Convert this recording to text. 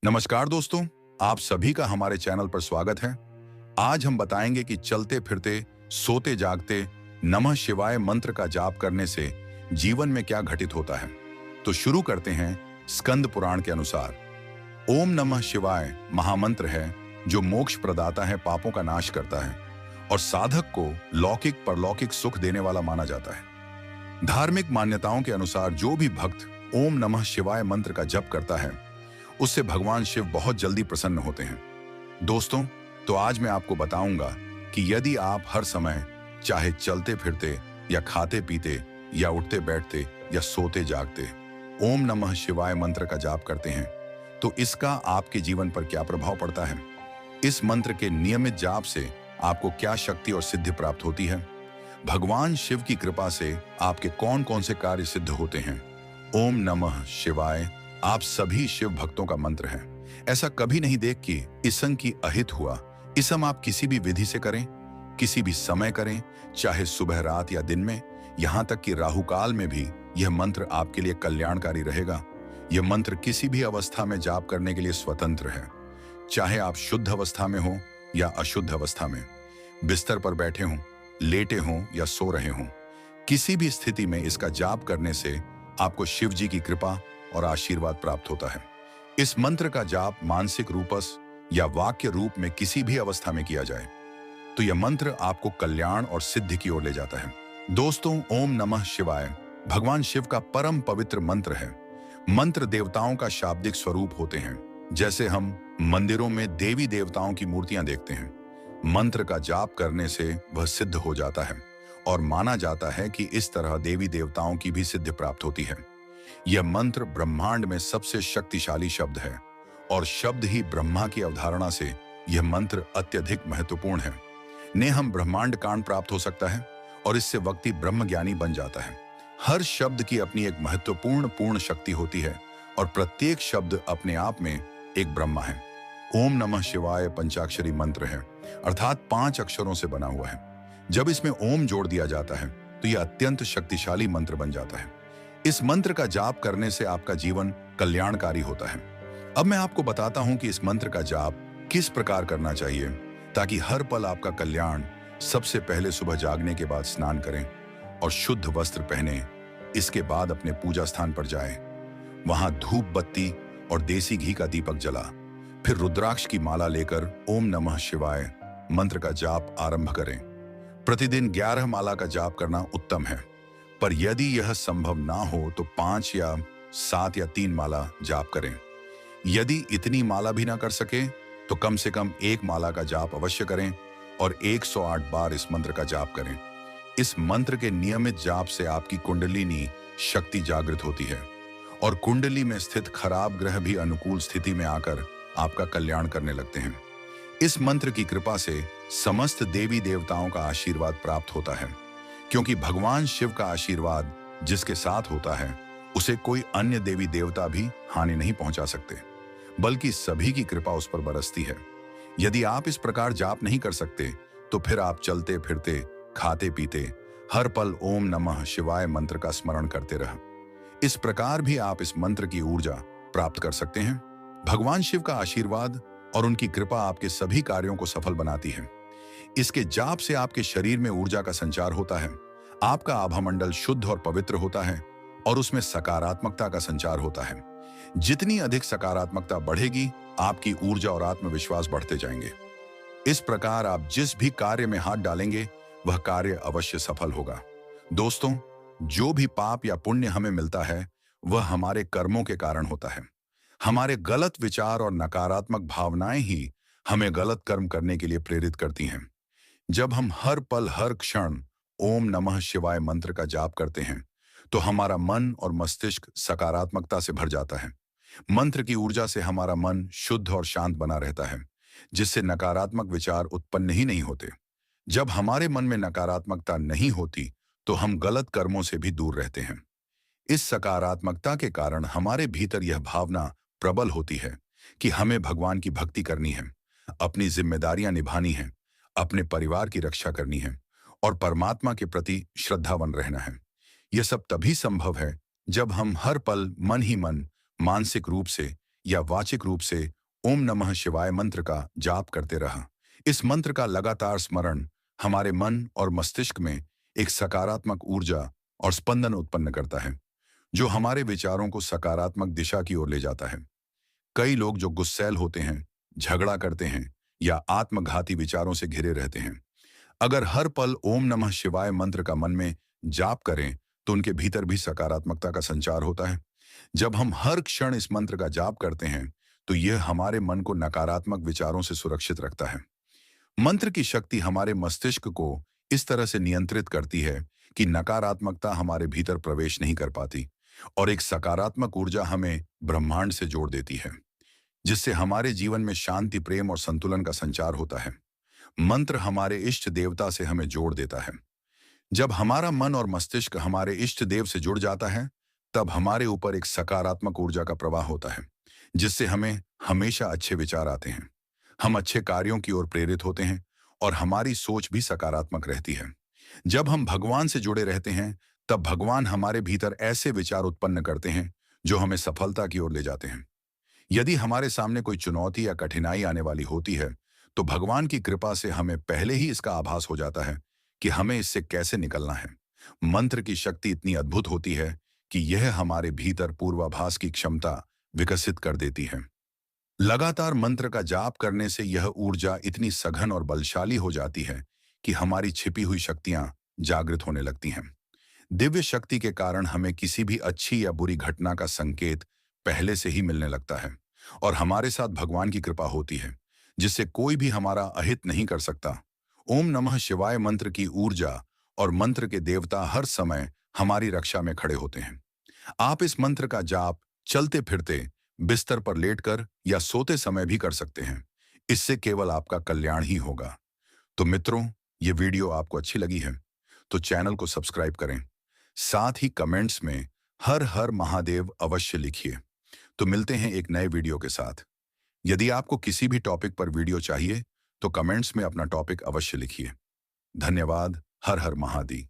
नमस्कार दोस्तों, आप सभी का हमारे चैनल पर स्वागत है। आज हम बताएंगे कि चलते फिरते, सोते जागते नमः शिवाय मंत्र का जाप करने से जीवन में क्या घटित होता है। तो शुरू करते हैं। स्कंद पुराण के अनुसार ओम नमः शिवाय महामंत्र है जो मोक्ष प्रदाता है, पापों का नाश करता है और साधक को लौकिक परलौकिक सुख देने वाला माना जाता है। धार्मिक मान्यताओं के अनुसार जो भी भक्त ओम नमः शिवाय मंत्र का जप करता है उससे भगवान शिव बहुत जल्दी प्रसन्न होते हैं। दोस्तों, तो आज मैं आपको बताऊंगा कि यदि आप हर समय चाहे चलते फिरते या खाते पीते या उठते बैठते या सोते जागते ओम नमः शिवाय मंत्र का जाप करते हैं तो इसका आपके जीवन पर क्या प्रभाव पड़ता है। इस मंत्र के नियमित जाप से आपको क्या शक्ति और सिद्धि प्राप्त होती है। भगवान शिव की कृपा से आपके कौन कौन से कार्य सिद्ध होते हैं। ओम नमः शिवाय आप सभी शिव भक्तों का मंत्र है। ऐसा कभी नहीं देख कि इसम की अहित हुआ। इसम आप किसी भी विधि से करें, किसी भी समय करें, चाहे सुबह रात या दिन में, यहां तक कि राहु काल में भी यह मंत्र आपके लिए कल्याणकारी रहेगा। यह मंत्र किसी भी अवस्था में जाप करने के लिए स्वतंत्र है, चाहे आप शुद्ध अवस्था में हो या अशुद्ध अवस्था में, बिस्तर पर बैठे हों, लेटे हों या सो रहे हों। किसी भी स्थिति में इसका जाप करने से आपको शिव जी की कृपा और आशीर्वाद प्राप्त होता है। इस मंत्र का जाप मानसिक रूपस या वाक्य रूप में किसी भी अवस्था में किया जाए तो यह मंत्र आपको कल्याण और सिद्धि की ओर ले जाता है। दोस्तों, ओम नमः शिवाय भगवान शिव का परम पवित्र मंत्र है। मंत्र देवताओं का शाब्दिक स्वरूप होते हैं। जैसे हम मंदिरों में देवी देवताओं की मूर्तियां देखते हैं, मंत्र का जाप करने से वह सिद्ध हो जाता है और माना जाता है कि इस तरह देवी देवताओं की भी सिद्धि प्राप्त होती है। यह मंत्र ब्रह्मांड में सबसे शक्तिशाली शब्द है और शब्द ही ब्रह्मा की अवधारणा से यह मंत्र अत्यधिक महत्वपूर्ण है। ने हम ब्रह्मांड कांड प्राप्त हो सकता है और इससे व्यक्ति ब्रह्म ज्ञानी बन जाता है। हर शब्द की अपनी एक महत्वपूर्ण पूर्ण शक्ति होती है और प्रत्येक शब्द अपने आप में एक ब्रह्मा है। ओम नमः शिवाय पंचाक्षरी मंत्र है, अर्थात 5 अक्षरों से बना हुआ है। जब इसमें ओम जोड़ दिया जाता है तो यह अत्यंत शक्तिशाली मंत्र बन जाता है। इस मंत्र का जाप करने से आपका जीवन कल्याणकारी होता है। अब मैं आपको बताता हूं कि इस मंत्र का जाप किस प्रकार करना चाहिए ताकि हर पल आपका कल्याण। सबसे पहले सुबह जागने के बाद स्नान करें और शुद्ध वस्त्र पहने। इसके बाद अपने पूजा स्थान पर जाएं। वहां धूप बत्ती और देसी घी का दीपक जला, फिर रुद्राक्ष की माला लेकर ओम नमः शिवाय मंत्र का जाप आरंभ करें। प्रतिदिन 11 माला का जाप करना उत्तम है, पर यदि यह संभव ना हो तो 5 या 7 या 3 माला जाप करें। यदि इतनी माला भी ना कर सके तो कम से कम 1 माला का जाप अवश्य करें और 108 बार इस मंत्र का जाप करें। इस मंत्र के नियमित जाप से आपकी कुंडलिनी शक्ति जागृत होती है और कुंडली में स्थित खराब ग्रह भी अनुकूल स्थिति में आकर आपका कल्याण करने लगते हैं। इस मंत्र की कृपा से समस्त देवी देवताओं का आशीर्वाद प्राप्त होता है, क्योंकि भगवान शिव का आशीर्वाद जिसके साथ होता है उसे कोई अन्य देवी देवता भी हानि नहीं पहुंचा सकते, बल्कि सभी की कृपा उस पर बरसती है। यदि आप इस प्रकार जाप नहीं कर सकते तो फिर आप चलते फिरते, खाते पीते हर पल ओम नमः शिवाय मंत्र का स्मरण करते रह। इस प्रकार भी आप इस मंत्र की ऊर्जा प्राप्त कर सकते हैं। भगवान शिव का आशीर्वाद और उनकी कृपा आपके सभी कार्यों को सफल बनाती है। इसके जाप से आपके शरीर में ऊर्जा का संचार होता है, आपका आभामंडल शुद्ध और पवित्र होता है और उसमें सकारात्मकता का संचार होता है। जितनी अधिक सकारात्मकता बढ़ेगी, आपकी ऊर्जा और आत्मविश्वास बढ़ते जाएंगे। इस प्रकार आप जिस भी कार्य में हाथ डालेंगे वह कार्य अवश्य सफल होगा। दोस्तों, जो भी पाप या पुण्य हमें मिलता है वह हमारे कर्मों के कारण होता है। हमारे गलत विचार और नकारात्मक भावनाएं ही हमें गलत कर्म करने के लिए प्रेरित करती हैं। जब हम हर पल हर क्षण ओम नमः शिवाय मंत्र का जाप करते हैं तो हमारा मन और मस्तिष्क सकारात्मकता से भर जाता है। मंत्र की ऊर्जा से हमारा मन शुद्ध और शांत बना रहता है, जिससे नकारात्मक विचार उत्पन्न ही नहीं होते। जब हमारे मन में नकारात्मकता नहीं होती तो हम गलत कर्मों से भी दूर रहते हैं। इस सकारात्मकता के कारण हमारे भीतर यह भावना प्रबल होती है कि हमें भगवान की भक्ति करनी है, अपनी जिम्मेदारियां निभानी है, अपने परिवार की रक्षा करनी है और परमात्मा के प्रति श्रद्धावान रहना है। यह सब तभी संभव है जब हम हर पल मन ही मन मानसिक रूप से या वाचिक रूप से ओम नमः शिवाय मंत्र का जाप करते रहा। इस मंत्र का लगातार स्मरण हमारे मन और मस्तिष्क में एक सकारात्मक ऊर्जा और स्पंदन उत्पन्न करता है, जो हमारे विचारों को सकारात्मक दिशा की ओर ले जाता है। कई लोग जो गुस्सैल होते हैं, झगड़ा करते हैं या आत्मघाती विचारों से घिरे रहते हैं, अगर हर पल ओम नमः शिवाय मंत्र का मन में जाप करें तो उनके भीतर भी सकारात्मकता का संचार होता है। जब हम हर क्षण इस मंत्र का जाप करते हैं तो यह हमारे मन को नकारात्मक विचारों से सुरक्षित रखता है। मंत्र की शक्ति हमारे मस्तिष्क को इस तरह से नियंत्रित करती है कि नकारात्मकता हमारे भीतर प्रवेश नहीं कर पाती और एक सकारात्मक ऊर्जा हमें ब्रह्मांड से जोड़ देती है, जिससे हमारे जीवन में शांति, प्रेम और संतुलन का संचार होता है। मंत्र हमारे इष्ट देवता से हमें जोड़ देता है। जब हमारा मन और मस्तिष्क हमारे इष्ट देव से जुड़ जाता है, तब हमारे ऊपर एक सकारात्मक ऊर्जा का प्रवाह होता है, जिससे हमें हमेशा अच्छे विचार आते हैं। हम अच्छे कार्यों की ओर प्रेरित होते हैं और हमारी सोच भी सकारात्मक रहती है। जब हम भगवान से जुड़े रहते हैं, तब भगवान हमारे भीतर ऐसे विचार उत्पन्न करते हैं जो हमें सफलता की ओर ले जाते हैं। यदि हमारे सामने कोई चुनौती या कठिनाई आने वाली होती है, तो भगवान की कृपा से हमें पहले ही इसका आभास हो जाता है कि हमें इससे कैसे निकलना है। मंत्र की शक्ति इतनी अद्भुत होती है कि यह हमारे भीतर पूर्वाभास की क्षमता विकसित कर देती है। लगातार मंत्र का जाप करने से यह ऊर्जा इतनी सघन और बलशाली हो जाती है कि हमारी छिपी हुई शक्तियां जागृत होने लगती हैं। दिव्य शक्ति के कारण हमें किसी भी अच्छी या बुरी घटना का संकेत पहले से ही मिलने लगता है और हमारे साथ भगवान की कृपा होती है, जिससे कोई भी हमारा अहित नहीं कर सकता। ओम नमः शिवाय मंत्र की ऊर्जा और मंत्र के देवता हर समय हमारी रक्षा में खड़े होते हैं। आप इस मंत्र का जाप चलते फिरते, बिस्तर पर लेटकर या सोते समय भी कर सकते हैं। इससे केवल आपका कल्याण ही होगा। तो मित्रों, ये वीडियो आपको अच्छी लगी है तो चैनल को सब्सक्राइब करें। साथ ही कमेंट्स में हर हर महादेव अवश्य लिखिए। तो मिलते हैं एक नए वीडियो के साथ। यदि आपको किसी भी टॉपिक पर वीडियो चाहिए तो कमेंट्स में अपना टॉपिक अवश्य लिखिए। धन्यवाद। हर हर महादेव।